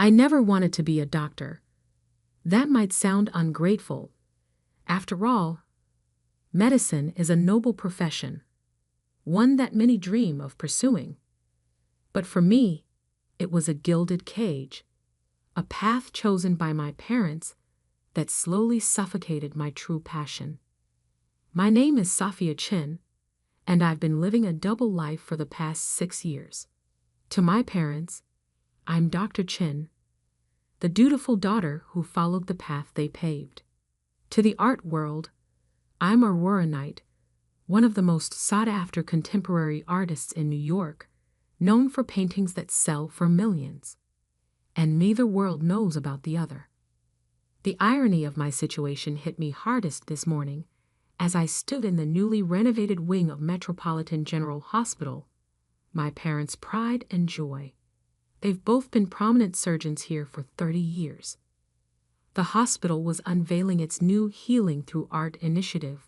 I never wanted to be a doctor. That might sound ungrateful. After all, medicine is a noble profession, one that many dream of pursuing. But for me, it was a gilded cage, a path chosen by my parents that slowly suffocated my true passion. My name is Sophia Chin, and I've been living a double life for the past 6 years. To my parents, I'm Dr. Chin, the dutiful daughter who followed the path they paved. To the art world, I'm Aurora Knight, one of the most sought-after contemporary artists in New York, known for paintings that sell for millions. And neither world knows about the other. The irony of my situation hit me hardest this morning as I stood in the newly renovated wing of Metropolitan General Hospital, my parents' pride and joy. They've both been prominent surgeons here for 30 years. The hospital was unveiling its new Healing Through Art initiative.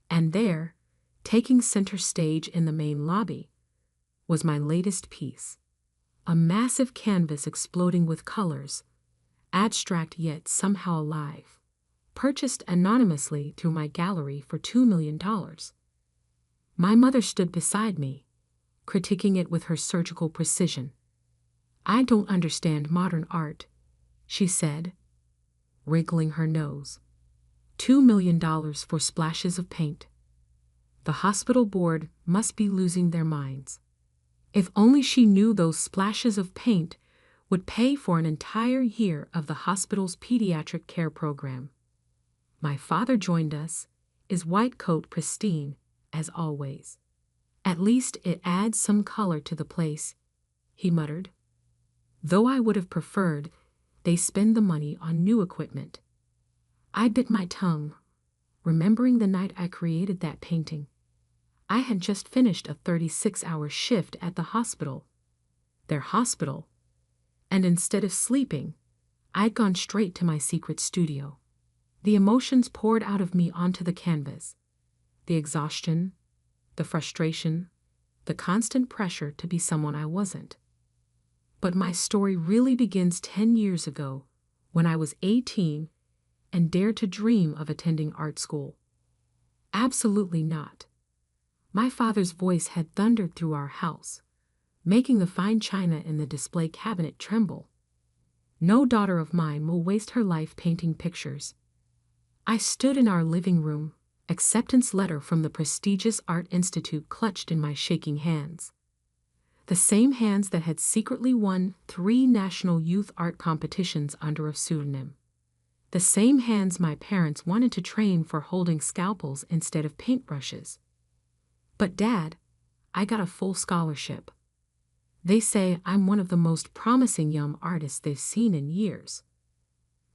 And there, taking center stage in the main lobby, was my latest piece. A massive canvas exploding with colors, abstract yet somehow alive, purchased anonymously through my gallery for $2 million. My mother stood beside me, critiquing it with her surgical precision. "I don't understand modern art," she said, wrinkling her nose. $2 million for splashes of paint. The hospital board must be losing their minds. If only she knew those splashes of paint would pay for an entire year of the hospital's pediatric care program. My father joined us, his white coat pristine, as always. "At least it adds some color to the place," he muttered. Though I would have preferred they spend the money on new equipment. I bit my tongue, remembering the night I created that painting. I had just finished a 36-hour shift at the hospital, their hospital, and instead of sleeping, I'd gone straight to my secret studio. The emotions poured out of me onto the canvas. The exhaustion, the frustration, the constant pressure to be someone I wasn't. But my story really begins 10 years ago, when I was 18 and dared to dream of attending art school. Absolutely not. My father's voice had thundered through our house, making the fine china in the display cabinet tremble. "No daughter of mine will waste her life painting pictures." I stood in our living room, acceptance letter from the prestigious Art Institute clutched in my shaking hands. The same hands that had secretly won 3 national youth art competitions under a pseudonym. The same hands my parents wanted to train for holding scalpels instead of paintbrushes. "But Dad, I got a full scholarship. They say I'm one of the most promising young artists they've seen in years."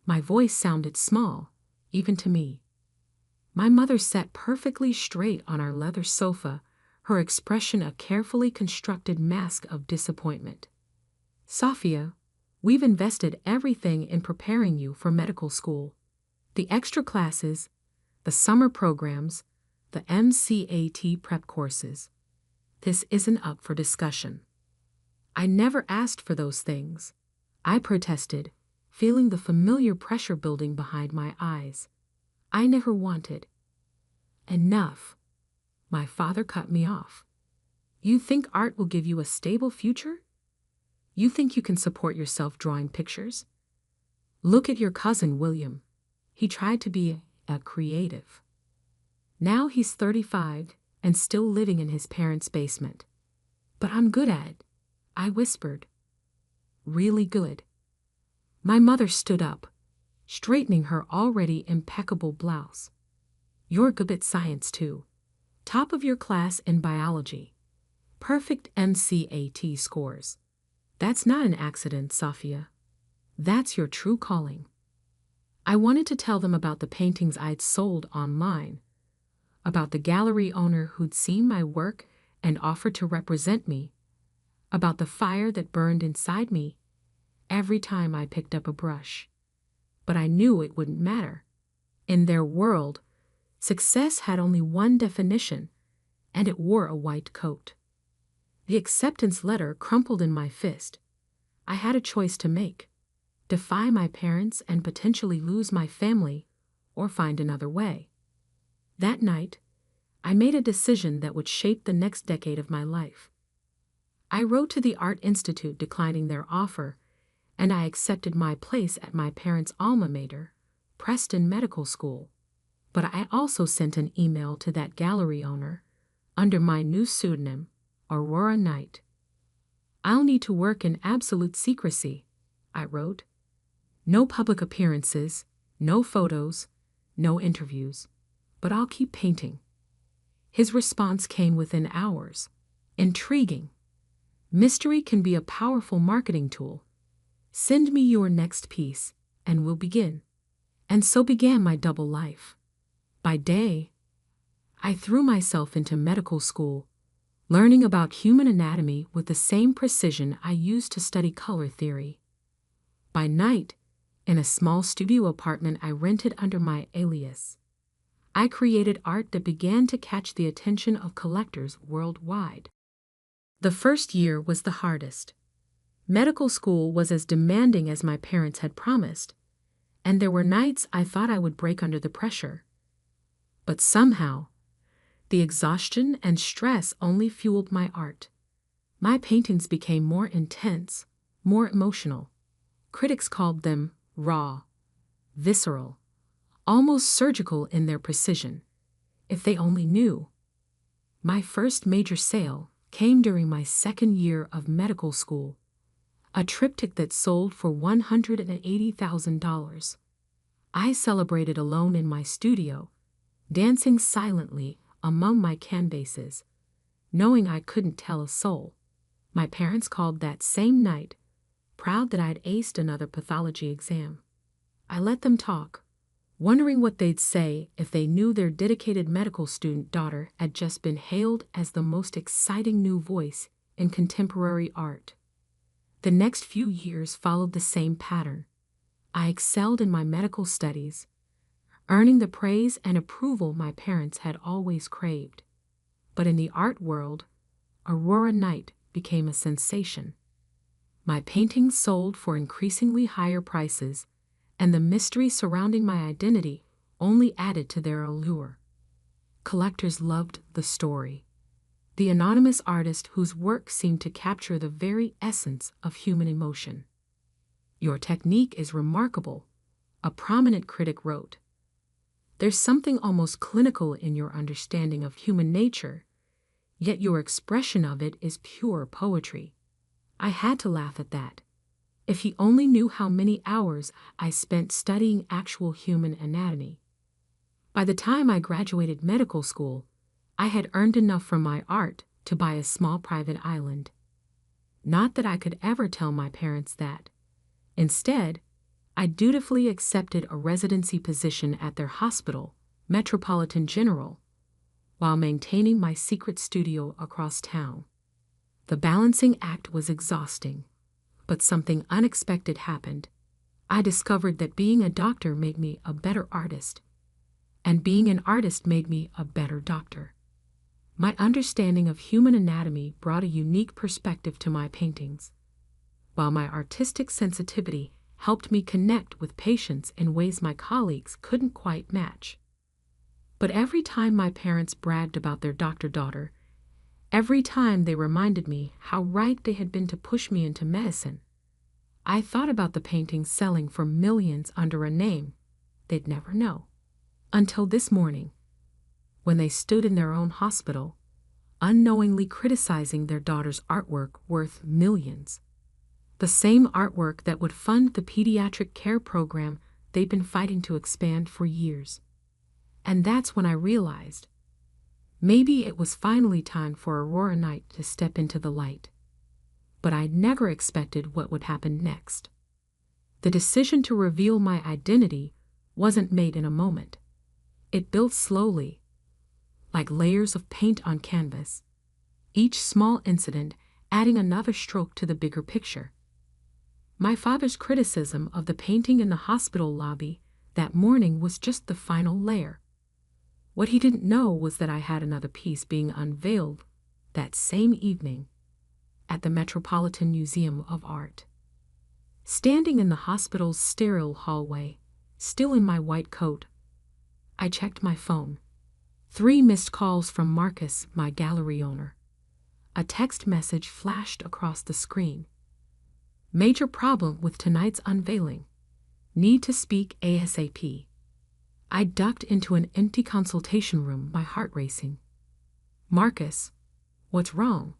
My voice sounded small, even to me. My mother sat perfectly straight on our leather sofa, her expression a carefully constructed mask of disappointment. "Sophia, we've invested everything in preparing you for medical school. The extra classes, the summer programs, the MCAT prep courses. This isn't up for discussion." "I never asked for those things," I protested, feeling the familiar pressure building behind my eyes. "I never wanted." "Enough," my father cut me off. "You think art will give you a stable future? You think you can support yourself drawing pictures? Look at your cousin William. He tried to be a creative. Now he's 35 and still living in his parents' basement." "But I'm good at it," I whispered. "Really good." My mother stood up, straightening her already impeccable blouse. "You're good at science too. Top of your class in biology. Perfect MCAT scores. That's not an accident, Sophia. That's your true calling." I wanted to tell them about the paintings I'd sold online, about the gallery owner who'd seen my work and offered to represent me, about the fire that burned inside me every time I picked up a brush. But I knew it wouldn't matter. In their world, success had only one definition, and it wore a white coat. The acceptance letter crumpled in my fist. I had a choice to make: defy my parents and potentially lose my family, or find another way. That night, I made a decision that would shape the next decade of my life. I wrote to the Art Institute declining their offer, and I accepted my place at my parents' alma mater, Preston Medical School. But I also sent an email to that gallery owner, under my new pseudonym, Aurora Knight. "I'll need to work in absolute secrecy," I wrote. "No public appearances, no photos, no interviews, but I'll keep painting." His response came within hours. "Intriguing. Mystery can be a powerful marketing tool. Send me your next piece, and we'll begin." And so began my double life. By day, I threw myself into medical school, learning about human anatomy with the same precision I used to study color theory. By night, in a small studio apartment I rented under my alias, I created art that began to catch the attention of collectors worldwide. The first year was the hardest. Medical school was as demanding as my parents had promised, and there were nights I thought I would break under the pressure. But somehow, the exhaustion and stress only fueled my art. My paintings became more intense, more emotional. Critics called them raw, visceral, almost surgical in their precision. If they only knew. My first major sale came during my second year of medical school, a triptych that sold for $180,000. I celebrated alone in my studio, dancing silently among my canvases, knowing I couldn't tell a soul. My parents called that same night, proud that I'd aced another pathology exam. I let them talk, wondering what they'd say if they knew their dedicated medical student daughter had just been hailed as the most exciting new voice in contemporary art. The next few years followed the same pattern. I excelled in my medical studies, earning the praise and approval my parents had always craved. But in the art world, Aurora Knight became a sensation. My paintings sold for increasingly higher prices, and the mystery surrounding my identity only added to their allure. Collectors loved the story. The anonymous artist whose work seemed to capture the very essence of human emotion. "Your technique is remarkable," a prominent critic wrote. "There's something almost clinical in your understanding of human nature, yet your expression of it is pure poetry." I had to laugh at that. If he only knew how many hours I spent studying actual human anatomy. By the time I graduated medical school, I had earned enough from my art to buy a small private island. Not that I could ever tell my parents that. Instead, I dutifully accepted a residency position at their hospital, Metropolitan General, while maintaining my secret studio across town. The balancing act was exhausting, but something unexpected happened. I discovered that being a doctor made me a better artist, and being an artist made me a better doctor. My understanding of human anatomy brought a unique perspective to my paintings, while my artistic sensitivity helped me connect with patients in ways my colleagues couldn't quite match. But every time my parents bragged about their doctor daughter, every time they reminded me how right they had been to push me into medicine, I thought about the paintings selling for millions under a name they'd never know. Until this morning, when they stood in their own hospital, unknowingly criticizing their daughter's artwork worth millions. The same artwork that would fund the pediatric care program they'd been fighting to expand for years. And that's when I realized, maybe it was finally time for Aurora Knight to step into the light. But I never expected what would happen next. The decision to reveal my identity wasn't made in a moment. It built slowly, like layers of paint on canvas, each small incident adding another stroke to the bigger picture. My father's criticism of the painting in the hospital lobby that morning was just the final layer. What he didn't know was that I had another piece being unveiled that same evening at the Metropolitan Museum of Art. Standing in the hospital's sterile hallway, still in my white coat, I checked my phone. 3 missed calls from Marcus, my gallery owner. A text message flashed across the screen. Major problem with tonight's unveiling. Need to speak ASAP. I ducked into an empty consultation room, my heart racing. Marcus, what's wrong?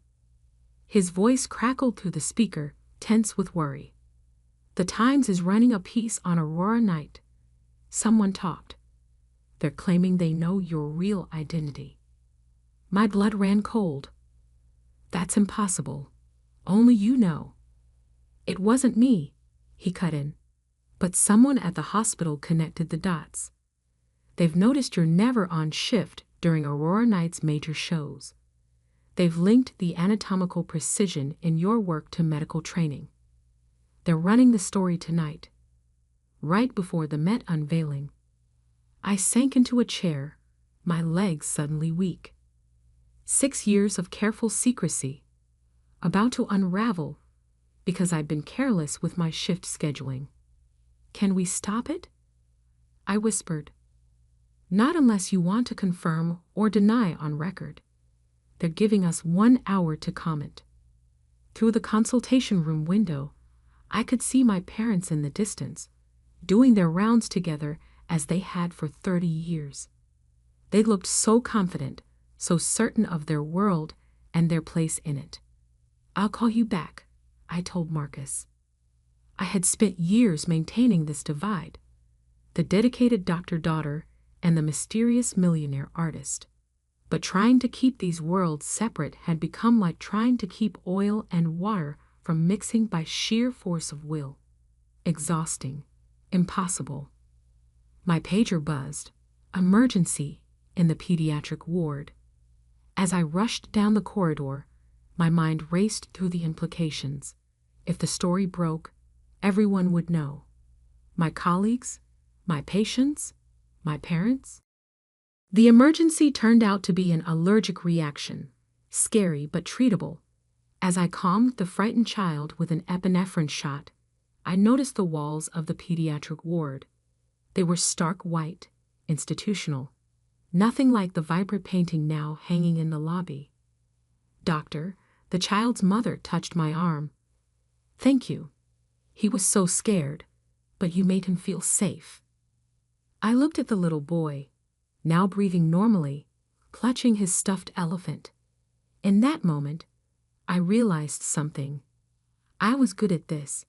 His voice crackled through the speaker, tense with worry. The Times is running a piece on Aurora Night. Someone talked. They're claiming they know your real identity. My blood ran cold. That's impossible. Only you know. It wasn't me, he cut in. But someone at the hospital connected the dots. They've noticed you're never on shift during Aurora Night's major shows. They've linked the anatomical precision in your work to medical training. They're running the story tonight. Right before the Met unveiling. I sank into a chair, my legs suddenly weak. 6 years of careful secrecy, about to unravel because I'd been careless with my shift scheduling. Can we stop it? I whispered. Not unless you want to confirm or deny on record. They're giving us 1 hour to comment. Through the consultation room window, I could see my parents in the distance, doing their rounds together as they had for 30 years. They looked so confident, so certain of their world and their place in it. I'll call you back, I told Marcus. I had spent years maintaining this divide, the dedicated doctor-daughter and the mysterious millionaire artist. But trying to keep these worlds separate had become like trying to keep oil and water from mixing by sheer force of will. Exhausting, impossible. My pager buzzed. Emergency in the pediatric ward. As I rushed down the corridor, my mind raced through the implications. If the story broke, everyone would know. My colleagues, my patients, my parents. The emergency turned out to be an allergic reaction, scary but treatable. As I calmed the frightened child with an epinephrine shot, I noticed the walls of the pediatric ward. They were stark white, institutional, nothing like the vibrant painting now hanging in the lobby. Doctor, the child's mother touched my arm. Thank you. He was so scared, but you made him feel safe. I looked at the little boy, now breathing normally, clutching his stuffed elephant. In that moment, I realized something. I was good at this,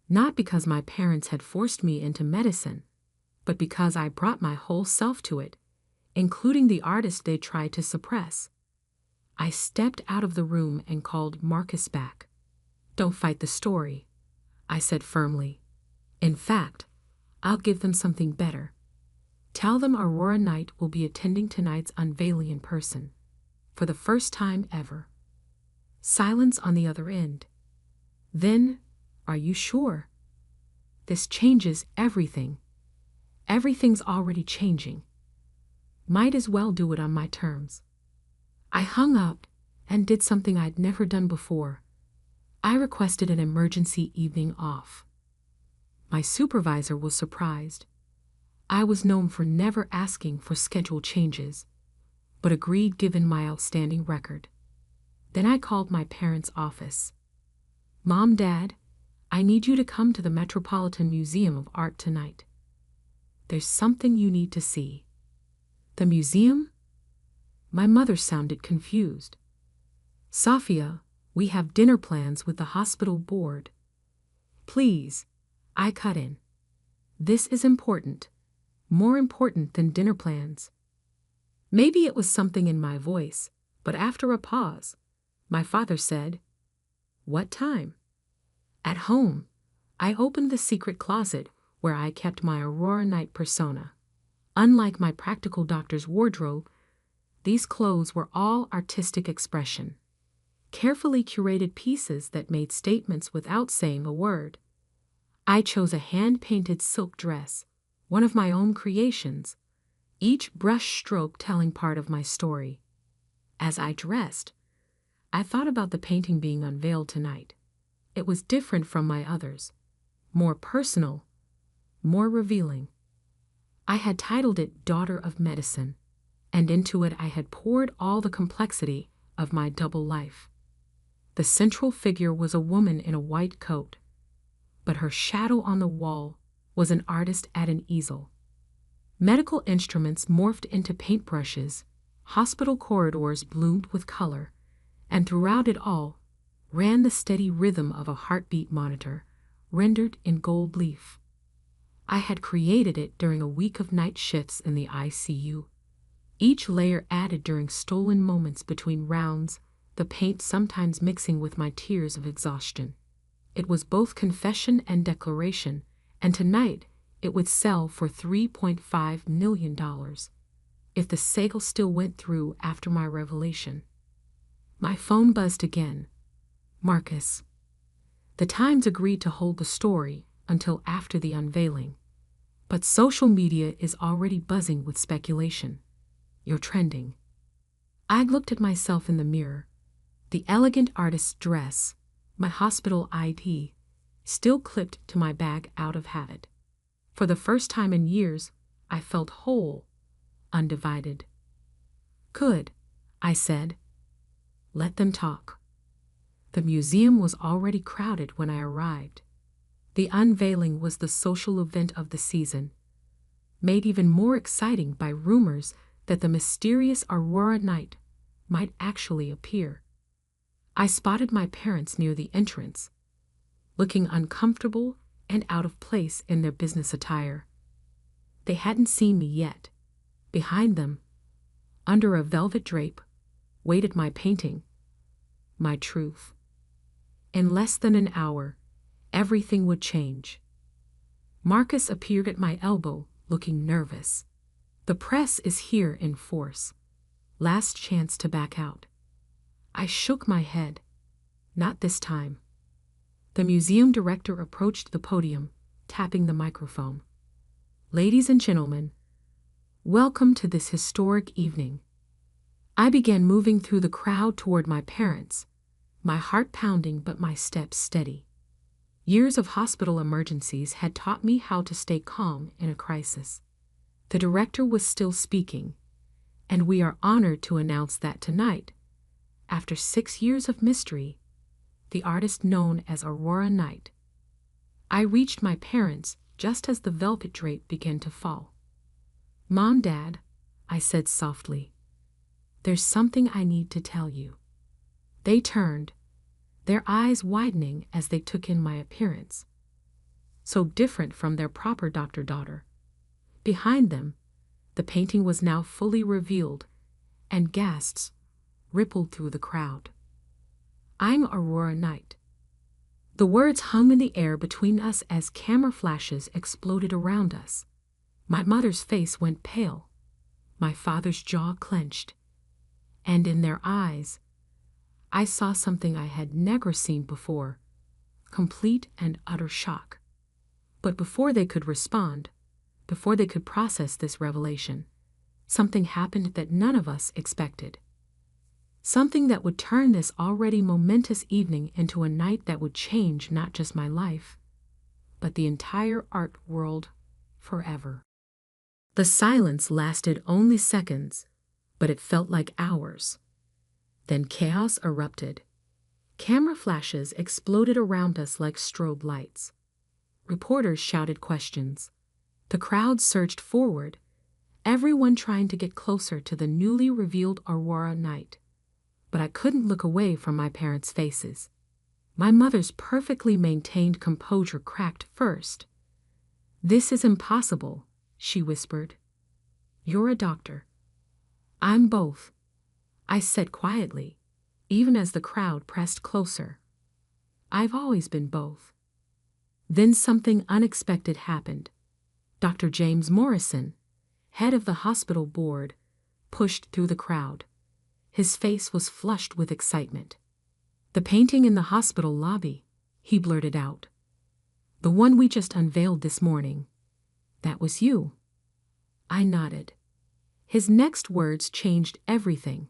not because my parents had forced me into medicine, but because I brought my whole self to it, including the artist they tried to suppress. I stepped out of the room and called Marcus back. Don't fight the story, I said firmly. In fact, I'll give them something better. Tell them Aurora Night will be attending tonight's unveiling in person, for the first time ever. Silence on the other end. Then, are you sure? This changes everything. Everything's already changing. Might as well do it on my terms. I hung up and did something I'd never done before. I requested an emergency evening off. My supervisor was surprised. I was known for never asking for schedule changes, but agreed given my outstanding record. Then I called my parents' office. Mom, Dad, I need you to come to the Metropolitan Museum of Art tonight. There's something you need to see. The museum? My mother sounded confused. Sophia, we have dinner plans with the hospital board. Please, I cut in. This is important, more important than dinner plans. Maybe it was something in my voice, but after a pause, my father said, What time? At home, I opened the secret closet where I kept my Aurora Night persona. Unlike my practical doctor's wardrobe, these clothes were all artistic expression, carefully curated pieces that made statements without saying a word. I chose a hand-painted silk dress, one of my own creations, each brush stroke telling part of my story. As I dressed, I thought about the painting being unveiled tonight. It was different from my others. more personal, more revealing. I had titled it Daughter of Medicine, and into it I had poured all the complexity of my double life. The central figure was a woman in a white coat, but her shadow on the wall was an artist at an easel. Medical instruments morphed into paintbrushes, hospital corridors bloomed with color, and throughout it all ran the steady rhythm of a heartbeat monitor, rendered in gold leaf. I had created it during a week of night shifts in the ICU, each layer added during stolen moments between rounds, the paint sometimes mixing with my tears of exhaustion. It was both confession and declaration, and tonight it would sell for $3.5 million if the sale still went through after my revelation. My phone buzzed again. Marcus. The Times agreed to hold the story until after the unveiling, but social media is already buzzing with speculation. You're trending. I looked at myself in the mirror. The elegant artist's dress, my hospital ID, still clipped to my bag out of habit. For the first time in years, I felt whole, undivided. Good, I said. Let them talk. The museum was already crowded when I arrived. The unveiling was the social event of the season, made even more exciting by rumors that the mysterious Aurora Knight might actually appear. I spotted my parents near the entrance, looking uncomfortable and out of place in their business attire. They hadn't seen me yet. Behind them, under a velvet drape, waited my painting, my truth. In less than an hour, everything would change. Marcus appeared at my elbow, looking nervous. The press is here in force. Last chance to back out. I shook my head. Not this time. The museum director approached the podium, tapping the microphone. Ladies and gentlemen, welcome to this historic evening. I began moving through the crowd toward my parents, my heart pounding but my steps steady. Years of hospital emergencies had taught me how to stay calm in a crisis. The director was still speaking, and we are honored to announce that tonight, after 6 years of mystery, the artist known as Aurora Knight. I reached my parents just as the velvet drape began to fall. Mom, Dad, I said softly, there's something I need to tell you. They turned, their eyes widening as they took in my appearance. So different from their proper doctor-daughter. Behind them, the painting was now fully revealed, and gasps rippled through the crowd. I'm Aurora Knight. The words hung in the air between us as camera flashes exploded around us. My mother's face went pale, my father's jaw clenched, and in their eyes, I saw something I had never seen before, complete and utter shock. But before they could respond, before they could process this revelation, something happened that none of us expected. Something that would turn this already momentous evening into a night that would change not just my life, but the entire art world forever. The silence lasted only seconds, but it felt like hours. Then chaos erupted. Camera flashes exploded around us like strobe lights. Reporters shouted questions. The crowd surged forward, everyone trying to get closer to the newly revealed Aurora Knight. But I couldn't look away from my parents' faces. My mother's perfectly maintained composure cracked first. This is impossible, she whispered. You're a doctor. I'm both, I said quietly, even as the crowd pressed closer. I've always been both. Then something unexpected happened. Dr. James Morrison, head of the hospital board, pushed through the crowd. His face was flushed with excitement. The painting in the hospital lobby, he blurted out. The one we just unveiled this morning. That was you. I nodded. His next words changed everything.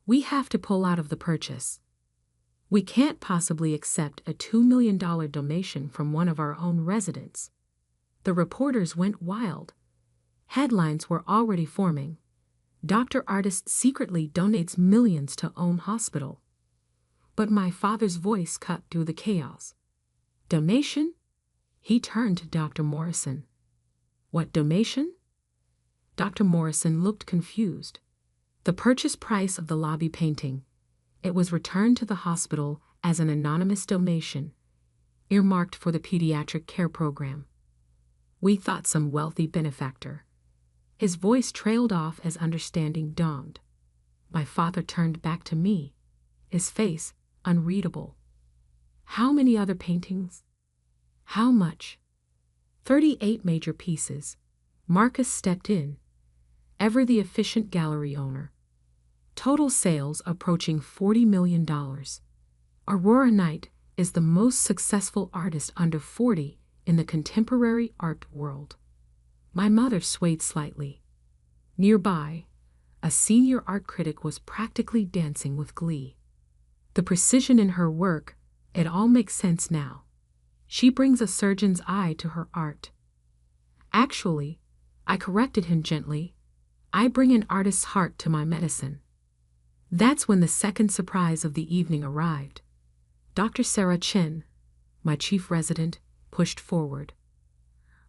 We have to pull out of the purchase. We can't possibly accept a $2 million donation from one of our own residents. The reporters went wild. Headlines were already forming. Dr. Artist secretly donates millions to own hospital. But my father's voice cut through the chaos. Donation? He turned to Dr. Morrison. What donation? Dr. Morrison looked confused. The purchase price of the lobby painting. It was returned to the hospital as an anonymous donation, earmarked for the pediatric care program. We thought some wealthy benefactor. His voice trailed off as understanding dawned. My father turned back to me, his face unreadable. How many other paintings? How much? 38 major pieces. Marcus stepped in, ever the efficient gallery owner. Total sales approaching $40 million. Aurora Knight is the most successful artist under 40 in the contemporary art world. My mother swayed slightly. Nearby, a senior art critic was practically dancing with glee. The precision in her work, it all makes sense now. She brings a surgeon's eye to her art. Actually, I corrected him gently, I bring an artist's heart to my medicine. That's when the second surprise of the evening arrived. Dr. Sarah Chen, my chief resident, pushed forward.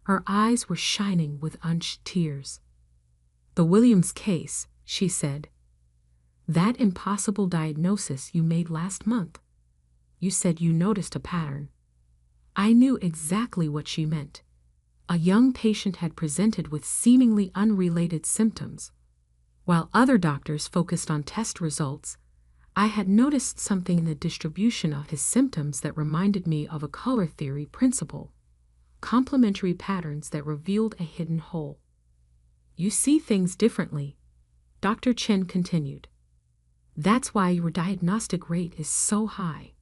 Her eyes were shining with unshed tears. The Williams case, she said. That impossible diagnosis you made last month. You said you noticed a pattern. I knew exactly what she meant. A young patient had presented with seemingly unrelated symptoms. While other doctors focused on test results, I had noticed something in the distribution of his symptoms that reminded me of a color theory principle. Complementary patterns that revealed a hidden hole. You see things differently, Dr. Chen continued. That's why your diagnostic rate is so high.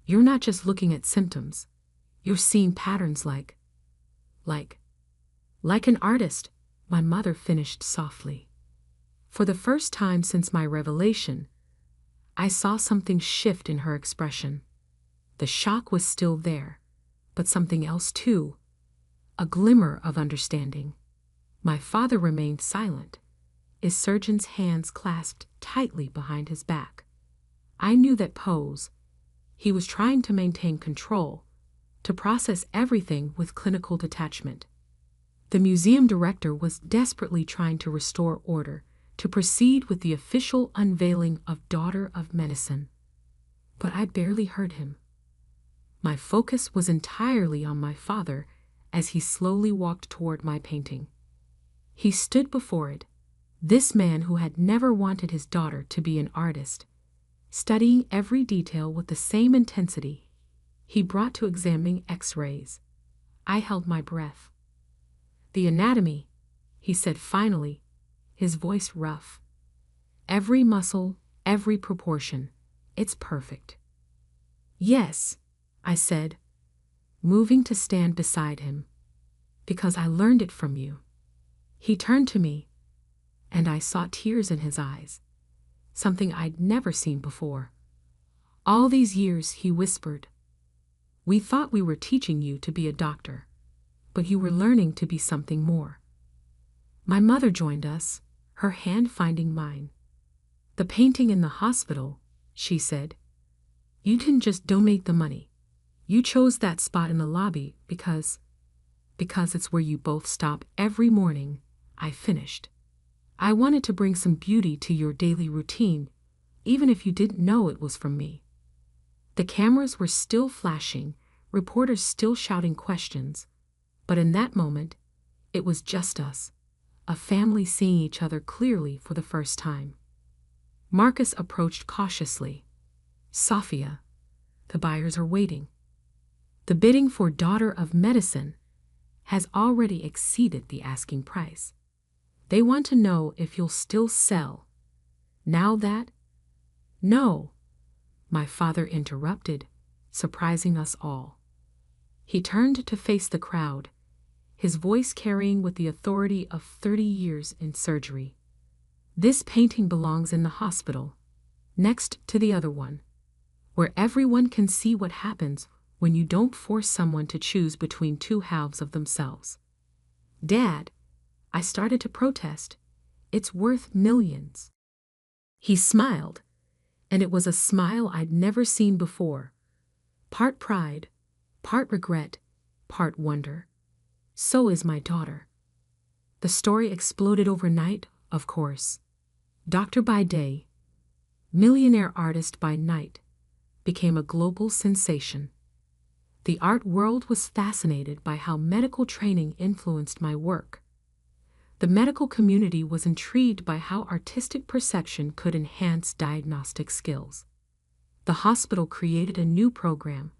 You're not just looking at symptoms. You're seeing patterns like an artist, my mother finished softly. For the first time since my revelation, I saw something shift in her expression. The shock was still there, but something else too, a glimmer of understanding. My father remained silent, his surgeon's hands clasped tightly behind his back. I knew that pose. He was trying to maintain control, to process everything with clinical detachment. The museum director was desperately trying to restore order, to proceed with the official unveiling of Daughter of Medicine. But I barely heard him. My focus was entirely on my father as he slowly walked toward my painting. He stood before it, this man who had never wanted his daughter to be an artist, studying every detail with the same intensity he brought to examining X-rays. I held my breath. The anatomy, he said finally, his voice rough. Every muscle, every proportion, it's perfect. Yes, I said, moving to stand beside him. Because I learned it from you. He turned to me, and I saw tears in his eyes, something I'd never seen before. All these years, he whispered, we thought we were teaching you to be a doctor, but you were learning to be something more. My mother joined us, her hand finding mine. The painting in the hospital, she said. You didn't just donate the money. You chose that spot in the lobby because it's where you both stop every morning. I finished. I wanted to bring some beauty to your daily routine, even if you didn't know it was from me. The cameras were still flashing, reporters still shouting questions, but in that moment, it was just us, a family seeing each other clearly for the first time. Marcus approached cautiously. Sophia, the buyers are waiting. The bidding for Daughter of Medicine has already exceeded the asking price. They want to know if you'll still sell. Now that? No, my father interrupted, surprising us all. He turned to face the crowd, his voice carrying with the authority of 30 years in surgery. This painting belongs in the hospital, next to the other one, where everyone can see what happens when you don't force someone to choose between two halves of themselves. Dad, I started to protest. It's worth millions. He smiled, and it was a smile I'd never seen before. Part pride, part regret, part wonder. So is my daughter. The story exploded overnight, of course. Doctor by day, millionaire artist by night, became a global sensation. The art world was fascinated by how medical training influenced my work. The medical community was intrigued by how artistic perception could enhance diagnostic skills. The hospital created a new program,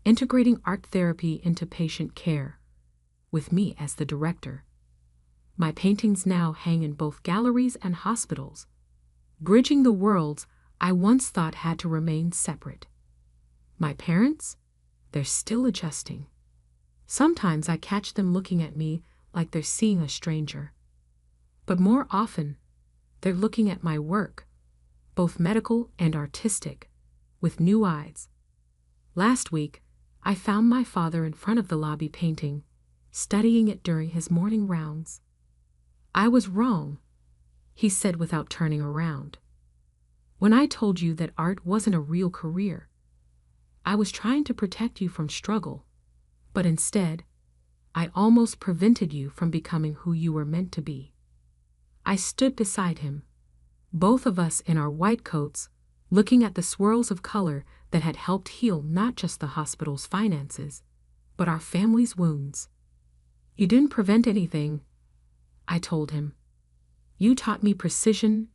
integrating art therapy into patient care, with me as the director. My paintings now hang in both galleries and hospitals, bridging the worlds I once thought had to remain separate. My parents? They're still adjusting. Sometimes I catch them looking at me like they're seeing a stranger. But more often, they're looking at my work, both medical and artistic, with new eyes. Last week, I found my father in front of the lobby painting, studying it during his morning rounds. I was wrong, he said without turning around. When I told you that art wasn't a real career, I was trying to protect you from struggle, but instead, I almost prevented you from becoming who you were meant to be. I stood beside him, both of us in our white coats, looking at the swirls of color that had helped heal not just the hospital's finances, but our family's wounds. You didn't prevent anything, I told him. You taught me precision,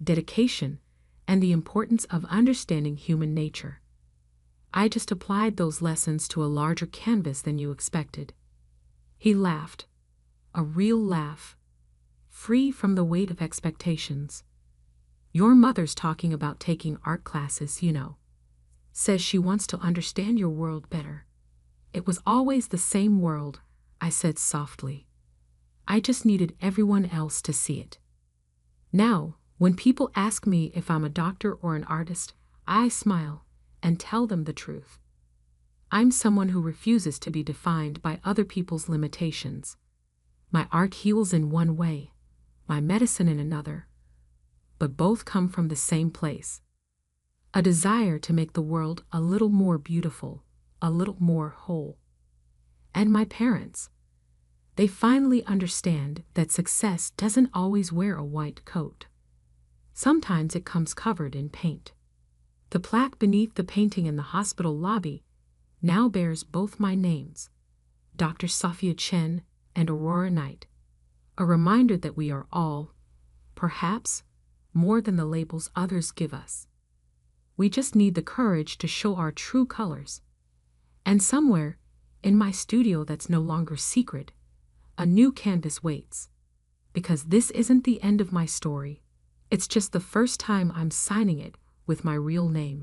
dedication, and the importance of understanding human nature. I just applied those lessons to a larger canvas than you expected. He laughed, a real laugh, free from the weight of expectations. Your mother's talking about taking art classes, you know. Says she wants to understand your world better. It was always the same world, I said softly. I just needed everyone else to see it. Now, when people ask me if I'm a doctor or an artist, I smile and tell them the truth. I'm someone who refuses to be defined by other people's limitations. My art heals in one way, my medicine in another, but both come from the same place. A desire to make the world a little more beautiful, a little more whole. And my parents, they finally understand that success doesn't always wear a white coat. Sometimes it comes covered in paint. The plaque beneath the painting in the hospital lobby now bears both my names, Dr. Sophia Chen and Aurora Knight, a reminder that we are all, perhaps, more than the labels others give us. We just need the courage to show our true colors. And somewhere, in my studio that's no longer secret, a new canvas waits. Because this isn't the end of my story. It's just the first time I'm signing it with my real name.